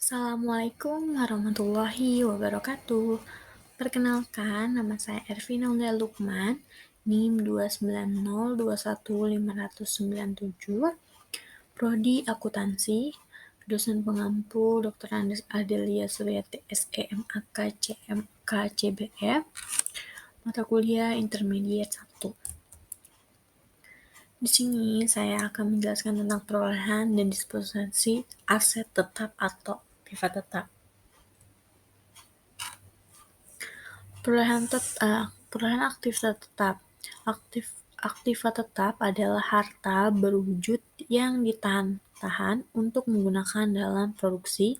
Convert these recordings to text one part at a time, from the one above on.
Assalamualaikum warahmatullahi wabarakatuh. Perkenalkan, nama saya Ervina Unda Lukman, NIM 290215997, Prodi Akuntansi, dosen pengampu Dr. Andes Adelia Suryati SEMAK CMK CBF, mata kuliah intermediate 1. Di sini saya akan menjelaskan tentang perolehan dan disposisi aset tetap atau aktiva tetap. Perolehan aktiva tetap. Aktiva tetap adalah harta berwujud yang ditahan untuk menggunakan dalam produksi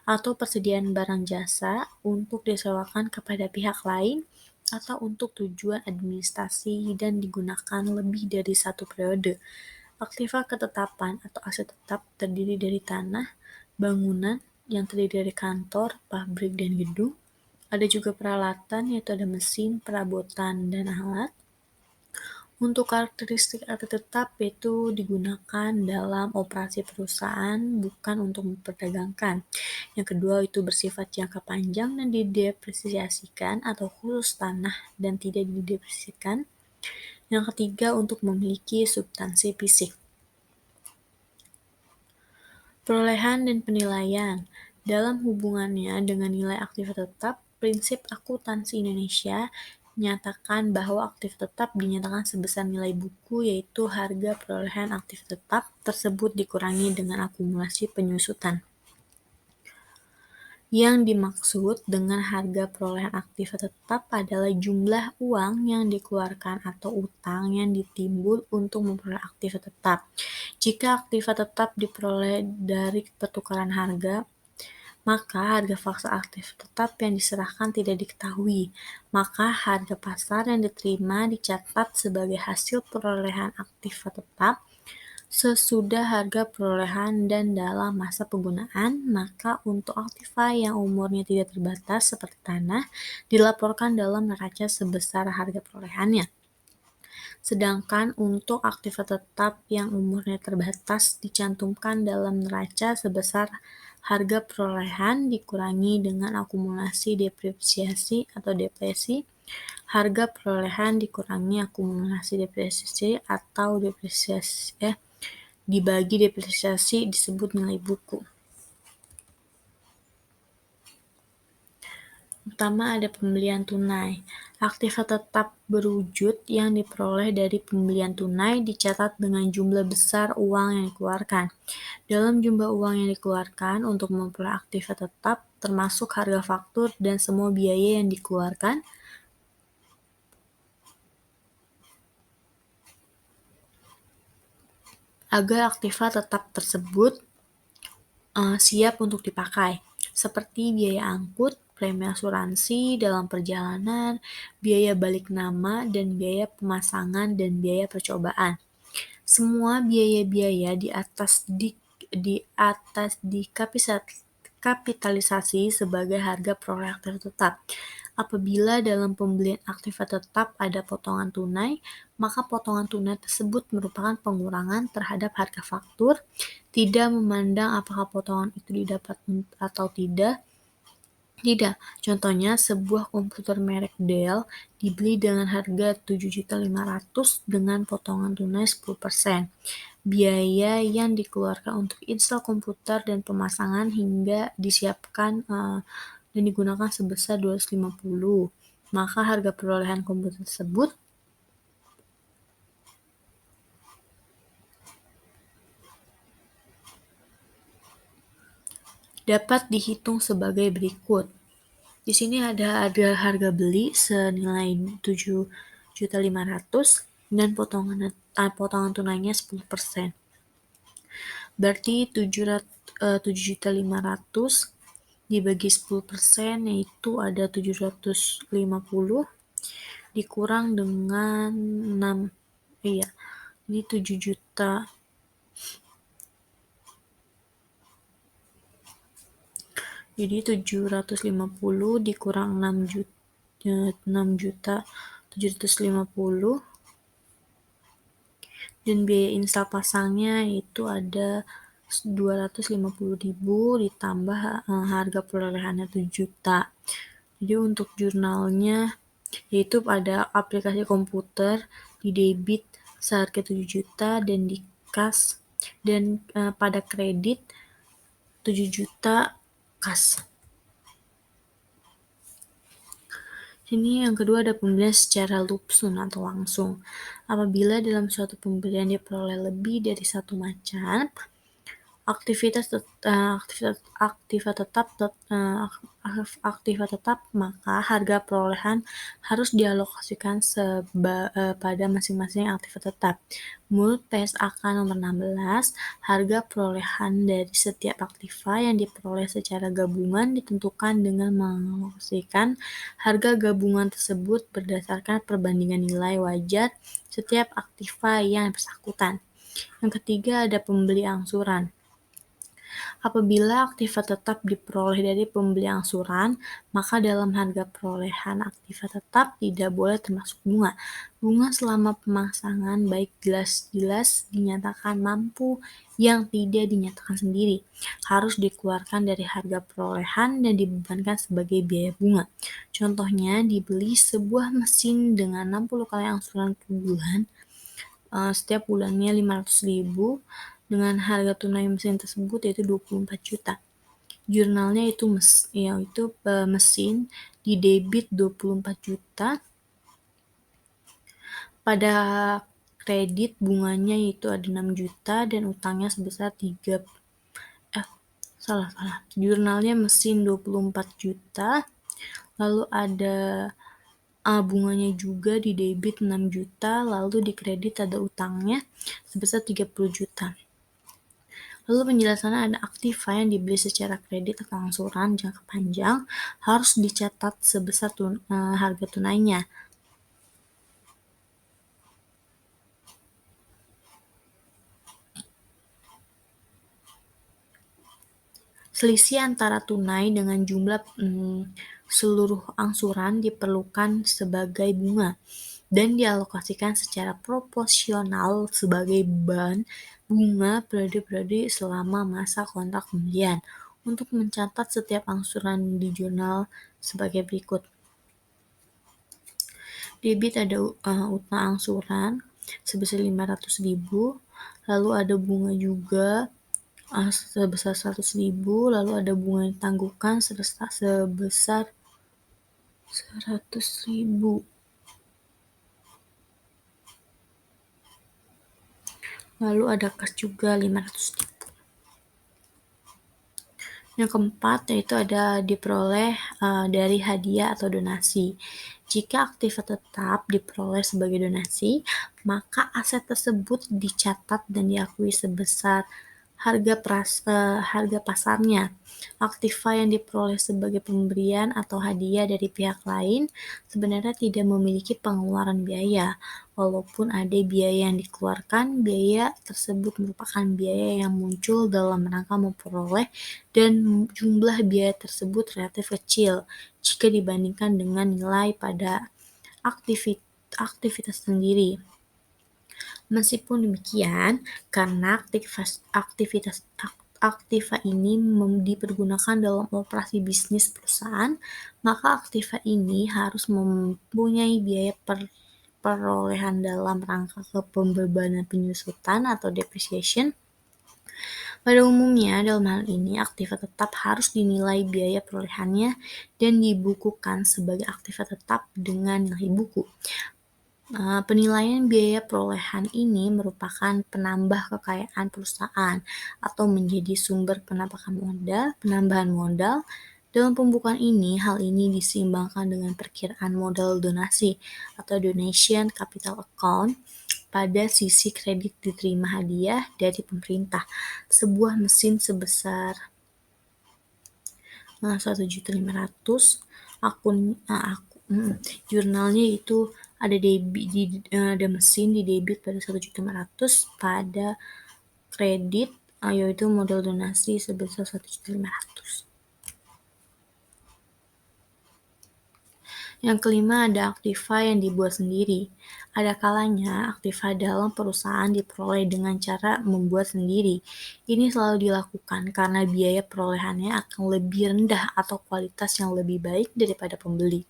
atau persediaan barang jasa untuk disewakan kepada pihak lain atau untuk tujuan administrasi dan digunakan lebih dari satu periode. Aktiva ketetapan atau aset tetap terdiri dari tanah, bangunan yang terdiri dari kantor, pabrik, dan gedung. Ada juga peralatan, yaitu ada mesin, perabotan, dan alat. Untuk karakteristik aset tetap, yaitu digunakan dalam operasi perusahaan, bukan untuk memperdagangkan. Yang kedua, itu bersifat jangka panjang dan didepresiasikan atau khusus tanah dan tidak didepresiasikan. Yang ketiga, untuk memiliki substansi fisik. Perolehan dan penilaian. Dalam hubungannya dengan nilai aktiva tetap, prinsip akuntansi Indonesia menyatakan bahwa aktiva tetap dinyatakan sebesar nilai buku, yaitu harga perolehan aktiva tetap tersebut dikurangi dengan akumulasi penyusutan. Yang dimaksud dengan harga perolehan aktiva tetap adalah jumlah uang yang dikeluarkan atau utang yang ditimbul untuk memperoleh aktiva tetap. Jika aktiva tetap diperoleh dari pertukaran harga, maka harga faksa aktif tetap yang diserahkan tidak diketahui. Maka harga pasar yang diterima dicatat sebagai hasil perolehan aktiva tetap sesudah harga perolehan dan dalam masa penggunaan. Maka untuk aktiva yang umurnya tidak terbatas seperti tanah dilaporkan dalam neraca sebesar harga perolehannya. Sedangkan untuk aktiva tetap yang umurnya terbatas dicantumkan dalam neraca sebesar harga perolehan dikurangi dengan akumulasi depresiasi atau depresi. Harga perolehan dikurangi akumulasi depresiasi atau depresiasi dibagi depresiasi disebut nilai buku. Pertama, ada pembelian tunai. Aktiva tetap berwujud yang diperoleh dari pembelian tunai dicatat dengan jumlah besar uang yang dikeluarkan. Dalam jumlah uang yang dikeluarkan untuk memperoleh aktiva tetap termasuk harga faktur dan semua biaya yang dikeluarkan agar aktiva tetap tersebut siap untuk dipakai, seperti biaya angkut, premi asuransi dalam perjalanan, biaya balik nama, dan biaya pemasangan dan biaya percobaan. Semua biaya-biaya di atas dikapitalisasi sebagai harga perolehan aktiva tetap. Apabila dalam pembelian aktiva tetap ada potongan tunai, maka potongan tunai tersebut merupakan pengurangan terhadap harga faktur, tidak memandang apakah potongan itu didapat atau tidak. Contohnya, sebuah komputer merek Dell dibeli dengan harga 7.500.000 dengan potongan tunai 10%. Biaya yang dikeluarkan untuk install komputer dan pemasangan hingga disiapkan dan digunakan sebesar 250. Maka harga perolehan komputer tersebut dapat dihitung sebagai berikut. Di sini ada harga beli senilai 7.500.000 dan potongan tunainya 10%. Berarti 7.500.000 dibagi 10% yaitu ada 750 dikurang dengan 6. Ini 7 juta. Jadi 750 dikurang 6.750 dan biaya install pasangnya itu ada 250.000 ditambah harga perolehannya 7 juta. Jadi untuk jurnalnya yaitu pada aplikasi komputer di debit seharga 7 juta dan di kas dan pada kredit 7 juta kas. Ini yang kedua ada pembelian secara lumsum atau langsung. Apabila dalam suatu pembelian diperoleh lebih dari satu macam aktivitas tetap, maka harga perolehan harus dialokasikan pada masing-masing aktivitas tetap. Menurut PSAK nomor 16, harga perolehan dari setiap aktiva yang diperoleh secara gabungan ditentukan dengan mengalokasikan harga gabungan tersebut berdasarkan perbandingan nilai wajar setiap aktiva yang bersangkutan. Yang ketiga ada pembeli angsuran. Apabila aktiva tetap diperoleh dari pembeli angsuran, maka dalam harga perolehan aktiva tetap tidak boleh termasuk bunga. Bunga selama pemasangan baik jelas-jelas dinyatakan mampu yang tidak dinyatakan sendiri, harus dikeluarkan dari harga perolehan dan dibebankan sebagai biaya bunga. Contohnya, dibeli sebuah mesin dengan 60 kali angsuran per bulan, setiap bulannya 500.000 dengan harga tunai mesin tersebut yaitu 24 juta. Jurnalnya itu mesin di debit 24 juta, pada kredit bunganya itu ada 6 juta dan utangnya sebesar Jurnalnya mesin 24 juta, lalu ada bunganya juga di debit 6 juta, lalu di kredit ada utangnya sebesar 30 juta. Lalu penjelasannya ada aktiva yang dibeli secara kredit atau angsuran jangka panjang harus dicatat sebesar harga tunainya. Selisih antara tunai dengan jumlah seluruh angsuran diperlukan sebagai bunga dan dialokasikan secara proporsional sebagai beban bunga periode-periode selama masa kontrak pembelian. Untuk mencatat setiap angsuran di jurnal sebagai berikut. Debit ada utang angsuran sebesar 500.000, lalu ada bunga juga sebesar 100.000, lalu ada bunga yang ditangguhkan sebesar 100.000. Lalu ada kas juga 500.000. Yang keempat yaitu ada diperoleh dari hadiah atau donasi. Jika aktiva tetap diperoleh sebagai donasi, maka aset tersebut dicatat dan diakui sebesar harga pasarnya. Aktiva yang diperoleh sebagai pemberian atau hadiah dari pihak lain sebenarnya tidak memiliki pengeluaran biaya. Walaupun ada biaya yang dikeluarkan, biaya tersebut merupakan biaya yang muncul dalam rangka memperoleh dan jumlah biaya tersebut relatif kecil jika dibandingkan dengan nilai pada aktivitas sendiri. Meskipun demikian, karena aktiva ini dipergunakan dalam operasi bisnis perusahaan, maka aktiva ini harus mempunyai biaya perolehan dalam rangka pembebanan penyusutan atau depreciation. Pada umumnya, dalam hal ini aktiva tetap harus dinilai biaya perolehannya dan dibukukan sebagai aktiva tetap dengan nilai buku. Penilaian biaya perolehan ini merupakan penambah kekayaan perusahaan atau menjadi sumber penambahan modal. Dalam pembukuan ini, hal ini diseimbangkan dengan perkiraan modal donasi atau donation capital account pada sisi kredit diterima hadiah dari pemerintah. Sebuah mesin sebesar 1.500.000, jurnalnya itu ada mesin di debit pada 1.500.000, pada kredit yaitu modal donasi sebesar 1.500.000. Yang kelima ada aktiva yang dibuat sendiri. Ada kalanya aktiva dalam perusahaan diperoleh dengan cara membuat sendiri. Ini selalu dilakukan karena biaya perolehannya akan lebih rendah atau kualitas yang lebih baik daripada membeli.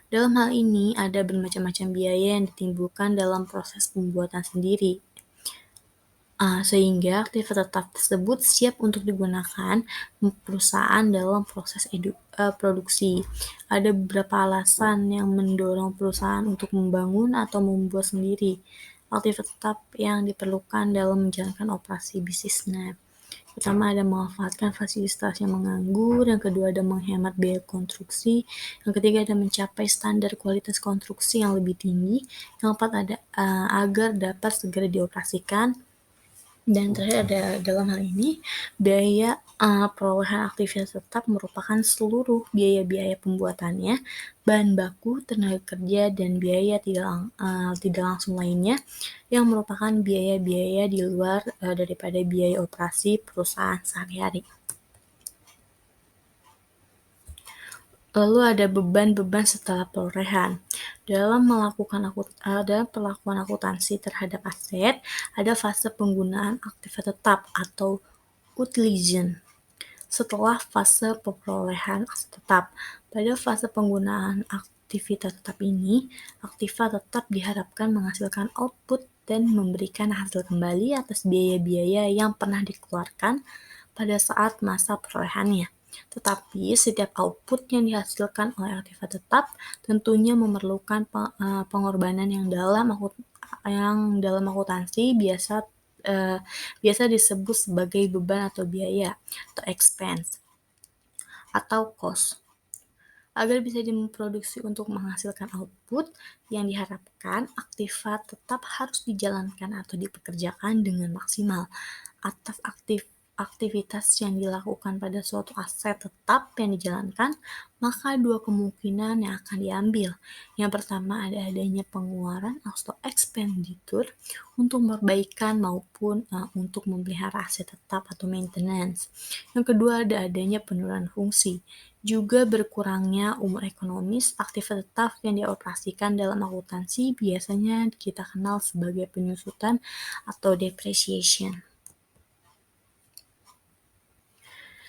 Dalam hal ini ada bermacam-macam biaya yang ditimbulkan dalam proses pembuatan sendiri. Sehingga aktiva tetap tersebut siap untuk digunakan perusahaan dalam proses produksi. Ada beberapa alasan yang mendorong perusahaan untuk membangun atau membuat sendiri aktiva tetap yang diperlukan dalam menjalankan operasi bisnisnya. Pertama ada memanfaatkan fasilitas yang menganggur, yang kedua ada menghemat biaya konstruksi, yang ketiga ada mencapai standar kualitas konstruksi yang lebih tinggi, yang keempat ada agar dapat segera dioperasikan, dan terakhir ada dalam hal ini biaya perolehan aktivitas tetap merupakan seluruh biaya-biaya pembuatannya, bahan baku, tenaga kerja, dan biaya tidak langsung lainnya yang merupakan biaya-biaya di luar daripada biaya operasi perusahaan sehari-hari. Lalu ada beban-beban setelah perolehan. Dalam pelakuan akuntansi terhadap aset, ada fase penggunaan aktiva tetap atau utilization. Setelah fase perolehan aset tetap, pada fase penggunaan aktivitas tetap ini, aktiva tetap diharapkan menghasilkan output dan memberikan hasil kembali atas biaya-biaya yang pernah dikeluarkan pada saat masa perolehannya. Tetapi setiap output yang dihasilkan oleh aktiva tetap tentunya memerlukan pengorbanan yang dalam akuntansi biasa disebut sebagai beban atau biaya atau expense atau cost. Agar bisa diproduksi untuk menghasilkan output yang diharapkan, aktiva tetap harus dijalankan atau dipekerjakan dengan maksimal atas aktivitas yang dilakukan pada suatu aset tetap yang dijalankan, maka dua kemungkinan yang akan diambil. Yang pertama ada adanya pengeluaran atau expenditure untuk perbaikan maupun untuk memelihara aset tetap atau maintenance. Yang kedua ada adanya penurunan fungsi. Juga berkurangnya umur ekonomis aktiva tetap yang dioperasikan dalam akuntansi biasanya kita kenal sebagai penyusutan atau depreciation.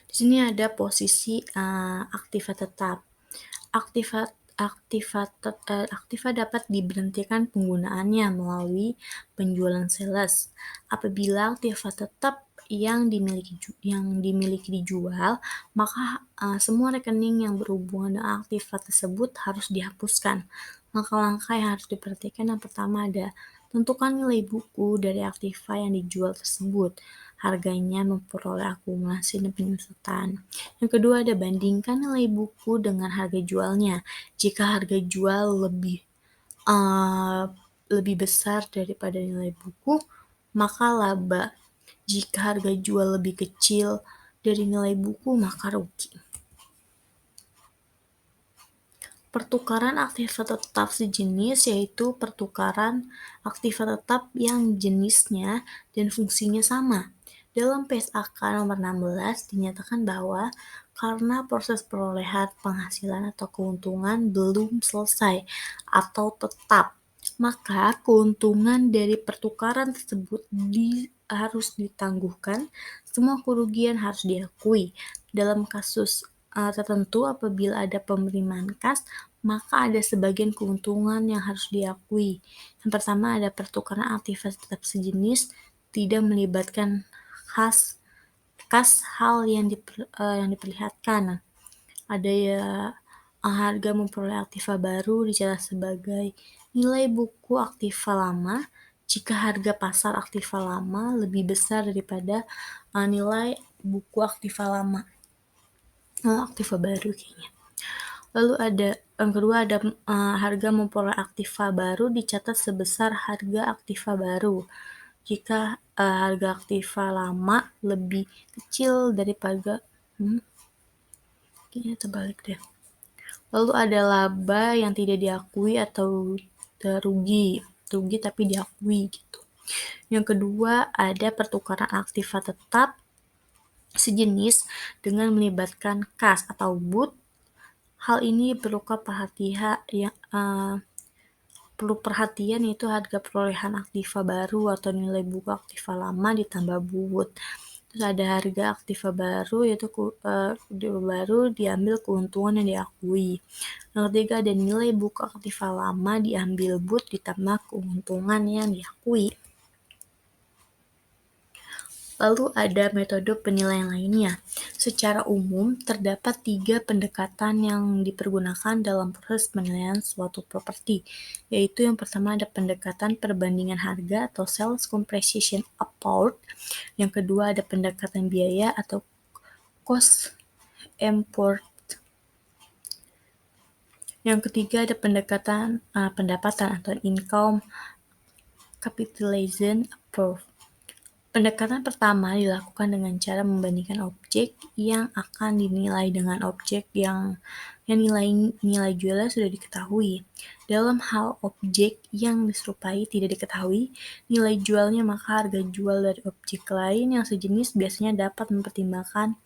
Di sini ada posisi aktiva tetap. Aktiva dapat diberhentikan penggunaannya melalui penjualan sales. Apabila aktiva tetap yang dimiliki dijual, maka semua rekening yang berhubungan dengan aktiva tersebut harus dihapuskan. Langkah-langkah yang harus diperhatikan yang pertama ada tentukan nilai buku dari aktiva yang dijual tersebut. Harganya memperoleh akumulasi dan penyusutan. Yang kedua ada bandingkan nilai buku dengan harga jualnya. Jika harga jual lebih besar daripada nilai buku, maka laba. Jika harga jual lebih kecil dari nilai buku, maka rugi. Pertukaran aktiva tetap sejenis yaitu pertukaran aktiva tetap yang jenisnya dan fungsinya sama. Dalam PSAK nomor 16 dinyatakan bahwa karena proses perolehan penghasilan atau keuntungan belum selesai atau tetap, maka keuntungan dari pertukaran tersebut harus ditangguhkan, semua kerugian harus diakui. Dalam kasus tertentu apabila ada penerimaan kas, maka ada sebagian keuntungan yang harus diakui. Yang pertama ada pertukaran aktiva tetap sejenis tidak melibatkan kas hal yang diperlihatkan. Ada harga memperoleh aktiva baru dicatat sebagai nilai buku aktiva lama jika harga pasar aktiva lama lebih besar daripada nilai buku aktiva lama. Aktiva baru kayaknya. Lalu ada yang kedua ada harga memperoleh aktiva baru dicatat sebesar harga aktiva baru. Jika harga aktiva lama lebih kecil daripada kayaknya terbalik deh. Lalu ada laba yang tidak diakui atau rugi tapi diakui gitu. Yang kedua ada pertukaran aktiva tetap sejenis dengan melibatkan kas atau but Hal ini perlu perhatian yaitu harga perolehan aktiva baru atau nilai buku aktiva lama ditambah BUT. Terus ada harga aktiva baru yaitu baru diambil keuntungan yang diakui. Yang ketiga ada nilai buku aktiva lama diambil BUT ditambah keuntungan yang diakui. Lalu ada metode penilaian lainnya. Secara umum, terdapat 3 pendekatan yang dipergunakan dalam proses penilaian suatu properti, yaitu yang pertama ada pendekatan perbandingan harga atau sales comparison approach, yang kedua ada pendekatan biaya atau cost import, yang ketiga ada pendapatan atau income capitalization approach. Pendekatan pertama dilakukan dengan cara membandingkan objek yang akan dinilai dengan objek yang nilai jualnya sudah diketahui. Dalam hal objek yang diserupai tidak diketahui nilai jualnya, maka harga jual dari objek lain yang sejenis biasanya dapat mempertimbangkan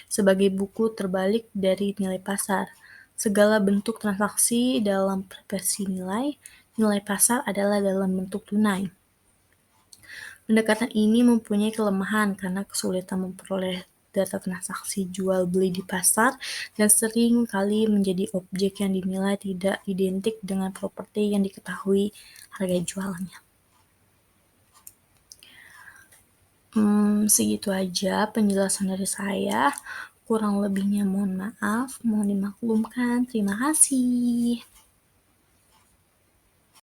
sebagai buku terbalik dari nilai pasar. Segala bentuk transaksi dalam persepsi nilai pasar adalah dalam bentuk tunai. Pendekatan ini mempunyai kelemahan karena kesulitan memperoleh data transaksi jual beli di pasar dan sering kali menjadi objek yang dinilai tidak identik dengan properti yang diketahui harga jualnya. Segitu aja penjelasan dari saya. Kurang lebihnya mohon maaf, mohon dimaklumkan. Terima kasih.